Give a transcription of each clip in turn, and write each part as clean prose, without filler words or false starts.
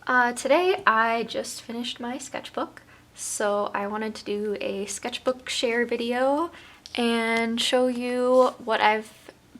Today I just finished my sketchbook, so I wanted to do a sketchbook share video and show you what I've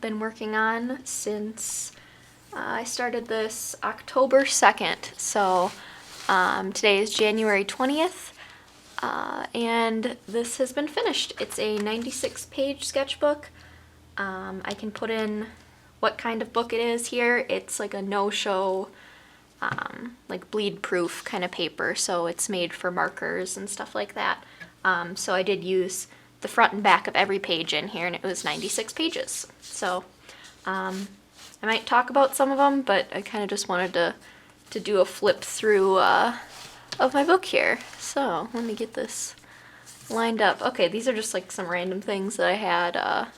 been working on since I started this October 2nd. So today is January 20th, and this has been finished. It's a 96-page sketchbook. I can put in what kind of book it is here. It's like a no-show, like bleed-proof kind of paper, so it's made for markers and stuff like that. So I did use the front and back of every page in here, and it was 96 pages. So I might talk about some of them, but I kind of just wanted to do a flip through of my book here. So let me get this lined up. Okay, these are just like some random things that I had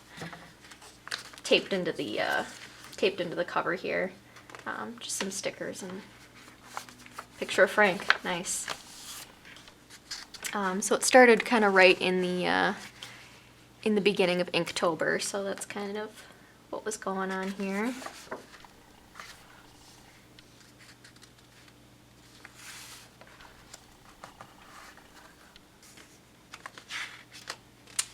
taped into the cover here. Just some stickers and picture of Frank. Nice. So it started kind of right in the beginning of Inktober, so that's kind of what was going on here.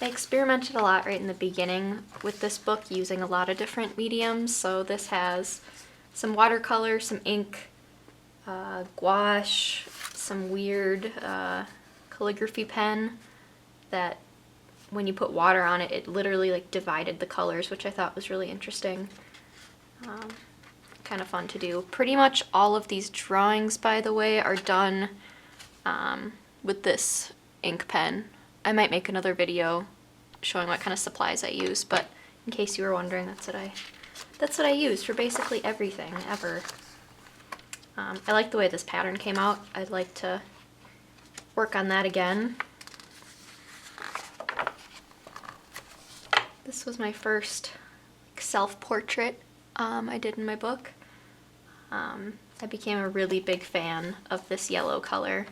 I experimented a lot right in the beginning with this book, using a lot of different mediums. So this has some watercolor, some ink, gouache, some weird calligraphy pen that when you put water on it, it literally like divided the colors, which I thought was really interesting. Kind of fun to do. Pretty much all of these drawings, by the way, are done with this ink pen. I might make another video showing what kind of supplies I use, but in case you were wondering, that's what I use for basically everything ever. I like the way this pattern came out. I'd like to work on that again. This was my first self-portrait I did in my book. I became a really big fan of this yellow color.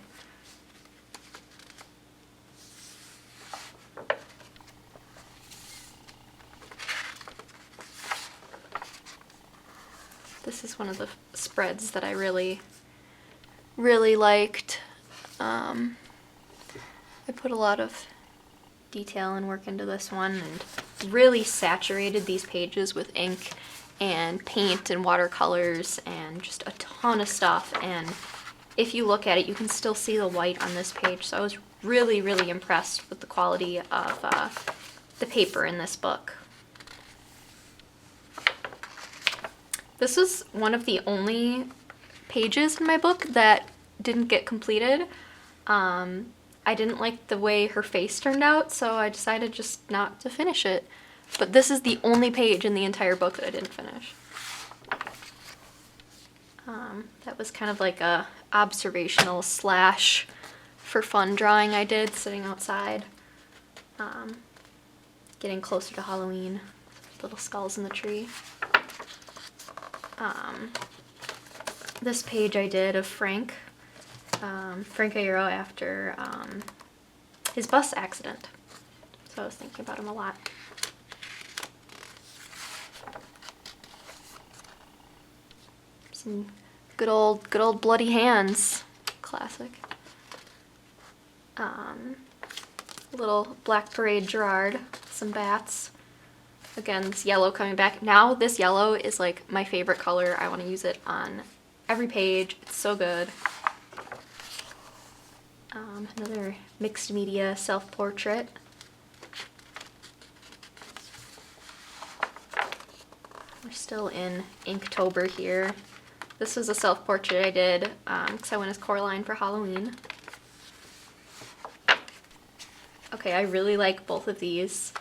This is one of the spreads that I really liked. I put a lot of detail and work into this one and really saturated these pages with ink and paint and watercolors and just a ton of stuff. And if you look at it, you can still see the white on this page. So I was really impressed with the quality of the paper in this book. This was one of the only pages in my book that didn't get completed. I didn't like the way her face turned out, so I decided just not to finish it. But this is the only page in the entire book that I didn't finish. That was kind of like a observational slash for fun drawing I did sitting outside. Getting closer to Halloween. Little skulls in the tree. This page I did of Frank Aero after his bus accident. So I was thinking about him a lot. Some good old bloody hands. Classic. Little Black Parade Gerard, some bats. Again, this yellow coming back. Now this yellow is like my favorite color. I want to use it on every page. It's so good. Another mixed media self-portrait. We're still in Inktober here. This was a self-portrait I did because I went as Coraline for Halloween. Okay, I really like both of these.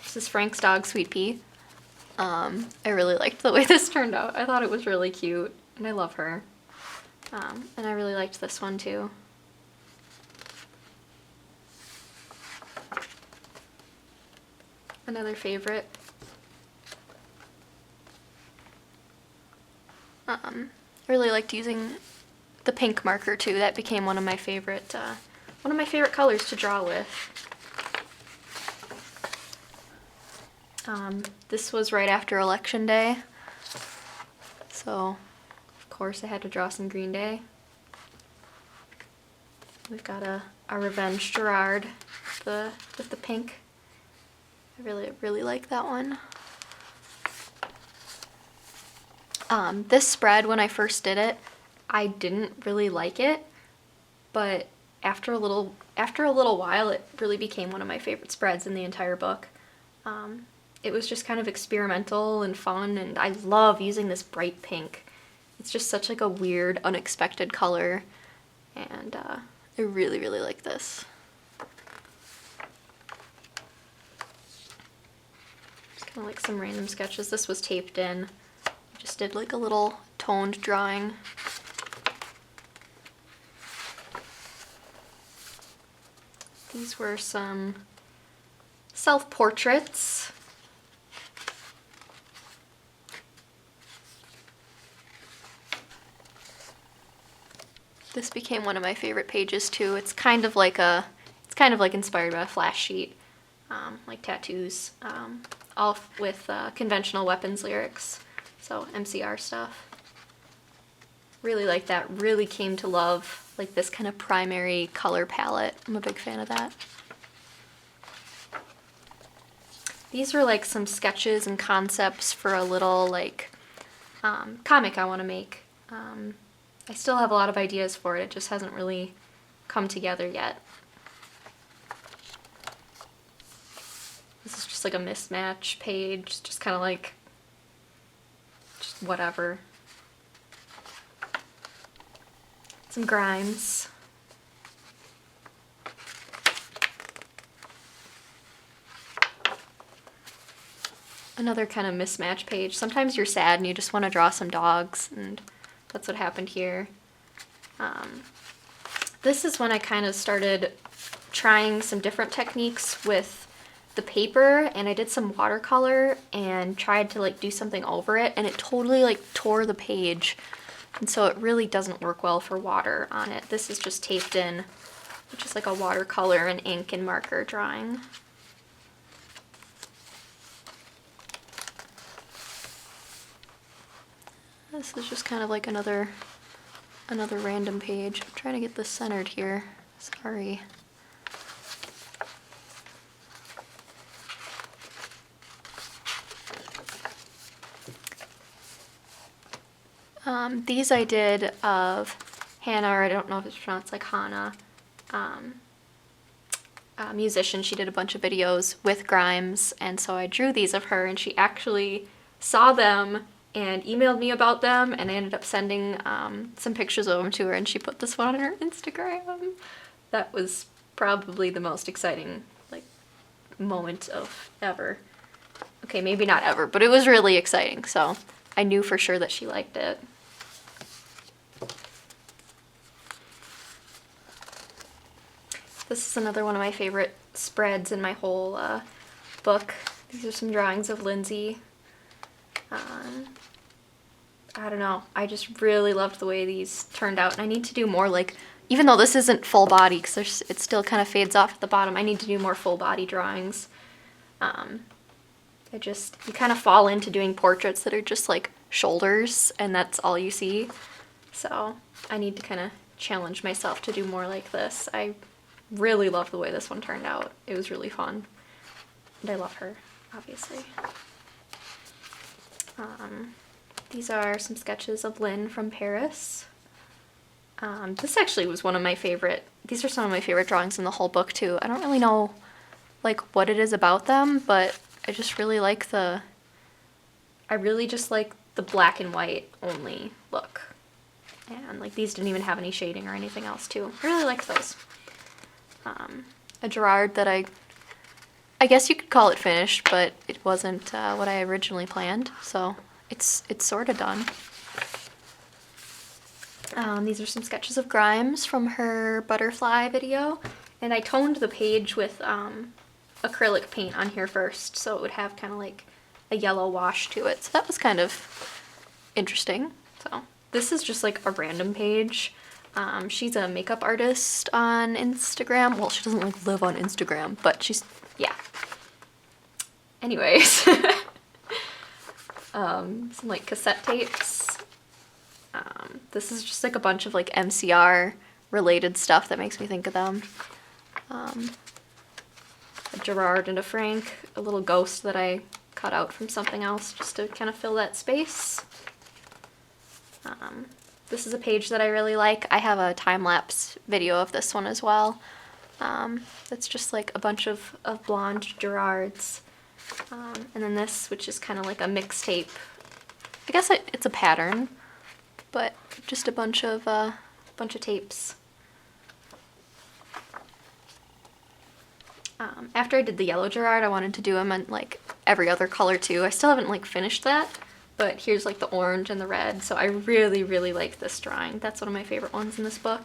This is Frank's dog, Sweet Pea. I really liked the way this turned out. I thought it was really cute, and I love her. And I really liked this one too. Another favorite. I really liked using the pink marker too. That became one of my favorite colors to draw with. This was right after Election Day, so course I had to draw some Green Day. We've got a Revenge Gerard with the pink. I really like that one. This spread, when I first did it, I didn't really like it, but after a little while, it really became one of my favorite spreads in the entire book. It was just kind of experimental and fun, and I love using this bright pink. It's just such like a weird, unexpected color, and I really like this. Just kind of like some random sketches. This was taped in. Just did like a little toned drawing. These were some self-portraits. This became one of my favorite pages too. It's kind of like inspired by a flash sheet, like tattoos, all with conventional weapons lyrics, so MCR stuff. Really like that. Really came to love like this kind of primary color palette. I'm a big fan of that. These were like some sketches and concepts for a little like comic I want to make. I still have a lot of ideas for it. It just hasn't really come together yet. This is just like a mismatch page, just kind of like just whatever. Some Grimes. Another kind of mismatch page. Sometimes you're sad and you just want to draw some dogs, and that's what happened here. This is when I kind of started trying some different techniques with the paper, and I did some watercolor and tried to like do something over it, and it totally like tore the page. And so it really doesn't work well for water on it. This is just taped in, which is like a watercolor and ink and marker drawing. This is just kind of like another random page. I'm trying to get this centered here. Sorry. These I did of Hannah, or I don't know if it's pronounced like Hannah, a musician. She did a bunch of videos with Grimes, and so I drew these of her, and she actually saw them and emailed me about them, and I ended up sending some pictures of them to her, and she put this one on her Instagram. That was probably the most exciting like moment of ever. Okay, maybe not ever, but it was really exciting, so I knew for sure that she liked it. This is another one of my favorite spreads in my whole book. These are some drawings of Lindsay. I don't know, I just really loved the way these turned out, and I need to do more like, even though this isn't full body because it still kind of fades off at the bottom, I need to do more full body drawings. You kind of fall into doing portraits that are just like shoulders and that's all you see. So I need to kind of challenge myself to do more like this. I really love the way this one turned out. It was really fun. And I love her, obviously. These are some sketches of Lynn from Paris. This actually was one of my favorite, these are some of my favorite drawings in the whole book too. I don't really know like what it is about them, but I just really like I really just like the black and white only look. And like these didn't even have any shading or anything else too. I really like those. A Gerard that I guess you could call it finished, but it wasn't what I originally planned, so it's sort of done. These are some sketches of Grimes from her butterfly video, and I toned the page with acrylic paint on here first, so it would have kind of like a yellow wash to it, so that was kind of interesting. So this is just like a random page. She's a makeup artist on Instagram. Well, she doesn't like live on Instagram, but she's, yeah. Anyways, some like cassette tapes. This is just like a bunch of like MCR related stuff that makes me think of them. A Gerard and a Frank, a little ghost that I cut out from something else just to kind of fill that space. This is a page that I really like. I have a time-lapse video of this one as well. It's just like a bunch of blonde Gerards. And then this, which is kind of like a mixtape. I guess it's a pattern, but just a bunch of tapes. After I did the yellow Gerard, I wanted to do them in like every other color too. I still haven't like finished that, but here's like the orange and the red. So I really, really like this drawing. That's one of my favorite ones in this book.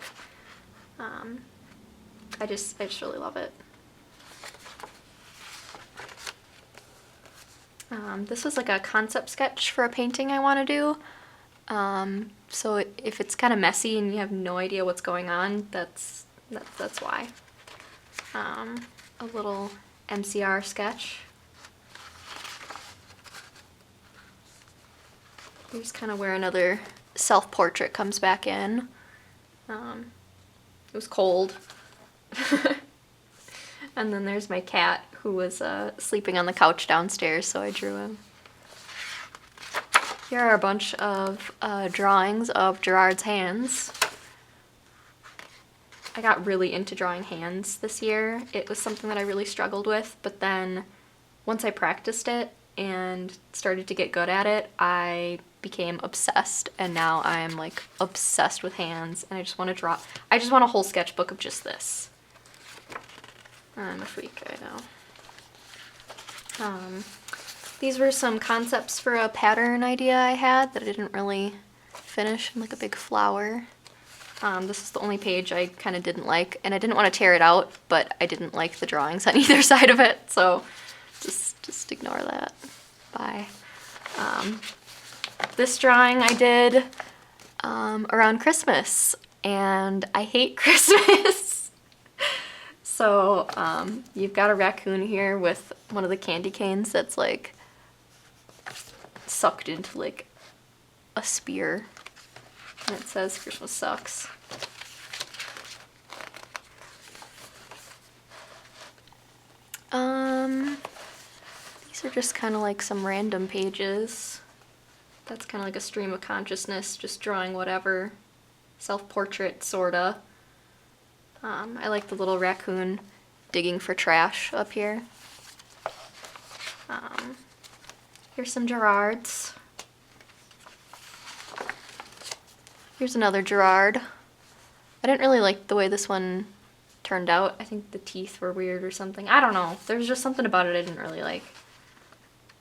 I just really love it. This was like a concept sketch for a painting I want to do. So if it's kind of messy and you have no idea what's going on, that's why. A little MCR sketch. Here's kind of where another self-portrait comes back in. It was cold. And then there's my cat who was sleeping on the couch downstairs, so I drew him. Here are a bunch of drawings of Gerard's hands. I got really into drawing hands this year. It was something that I really struggled with, but then once I practiced it and started to get good at it, I became obsessed, and now I'm like obsessed with hands, and I just want to draw. I just want a whole sketchbook of just this. I'm a freak, I know. These were some concepts for a pattern idea I had that I didn't really finish, like a big flower. This is the only page I kind of didn't like, and I didn't want to tear it out, but I didn't like the drawings on either side of it, so just ignore that. Bye. This drawing I did around Christmas, and I hate Christmas. So you've got a raccoon here with one of the candy canes that's like sucked into like a spear. And it says Christmas sucks. These are just kind of like some random pages. That's kind of like a stream of consciousness, just drawing whatever. Self-portrait, sorta. I like the little raccoon digging for trash up here. Here's some Gerards. Here's another Gerard. I didn't really like the way this one turned out. I think the teeth were weird or something. I don't know. There was just something about it I didn't really like.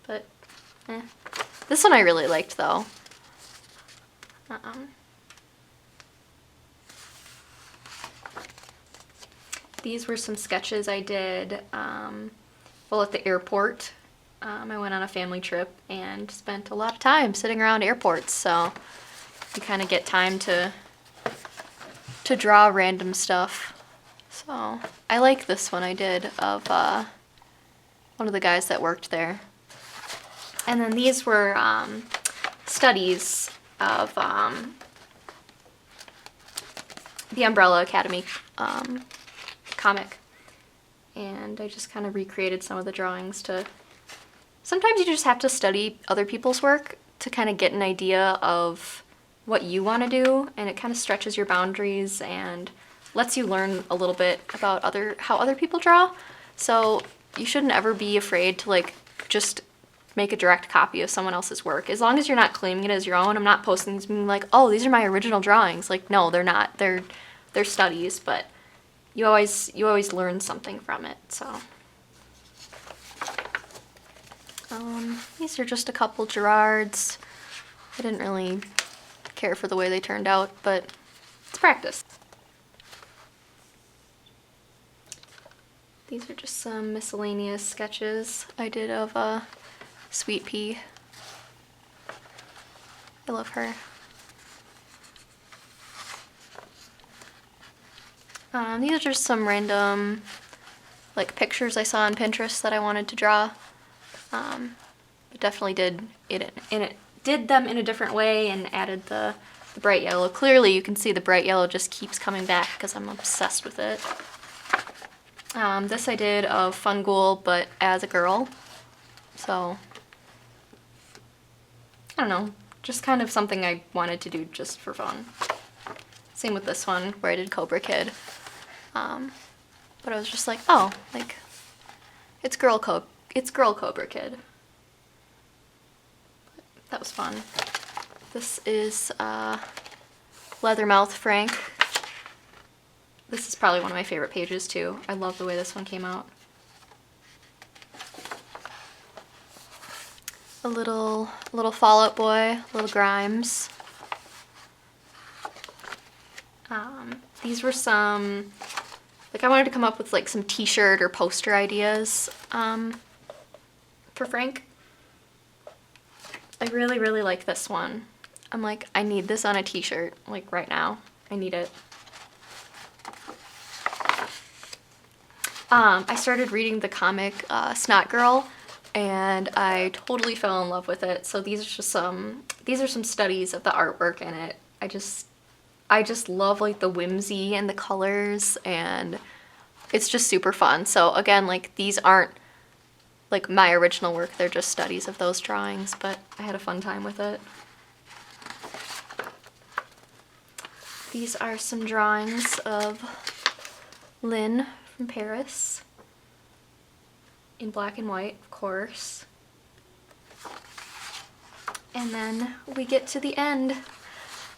But, eh. This one I really liked, though. These were some sketches I did while at the airport. I went on a family trip and spent a lot of time sitting around airports, so you kind of get time to draw random stuff. So I like this one I did of one of the guys that worked there. And then these were studies of the Umbrella Academy comic. And I just kind of recreated some of the drawings to... Sometimes you just have to study other people's work to kind of get an idea of what you want to do, and it kind of stretches your boundaries and lets you learn a little bit about how other people draw. So you shouldn't ever be afraid to like just make a direct copy of someone else's work. As long as you're not claiming it as your own. I'm not posting these being like, oh, these are my original drawings. Like, no, they're not. They're studies, but you always learn something from it. So these are just a couple Gerards. I didn't really care for the way they turned out, but it's practice. These are just some miscellaneous sketches I did of Sweet Pea. I love her. These are just some random like pictures I saw on Pinterest that I wanted to draw. But definitely did them in a different way and added the the bright yellow. Clearly you can see the bright yellow just keeps coming back because I'm obsessed with it. This I did of Fun Ghoul, but as a girl. So, I don't know, just kind of something I wanted to do just for fun. Same with this one, where I did Cobra Kid. But I was just like, oh, like, it's girl Cobra Kid. That was fun. This is Leathermouth Frank. This is probably one of my favorite pages too. I love the way this one came out. A little Fall Out Boy, little Grimes. These were some, like, I wanted to come up with like some t-shirt or poster ideas for Frank. I really, really like this one. I'm like, I need this on a t-shirt, like right now. I need it. I started reading the comic Snot Girl, and I totally fell in love with it. So these are some studies of the artwork in it. I just love like the whimsy and the colors, and it's just super fun. So again, like, these aren't like my original work, they're just studies of those drawings, but I had a fun time with it. These are some drawings of Lynn from Paris, in black and white, of course. And then we get to the end,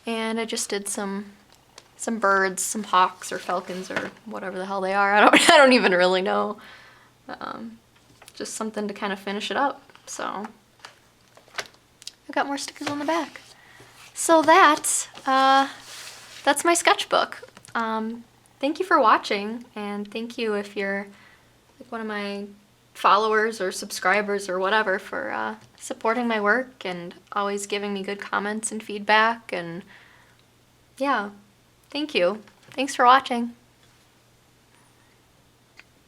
and I just did some birds, some hawks or falcons or whatever the hell they are. I don't even really know. Just something to kind of finish it up. So I've got more stickers on the back. So that's my sketchbook. Thank you for watching, and thank you if you're like one of my followers or subscribers or whatever for supporting my work and always giving me good comments and feedback. And yeah, thank you. Thanks for watching.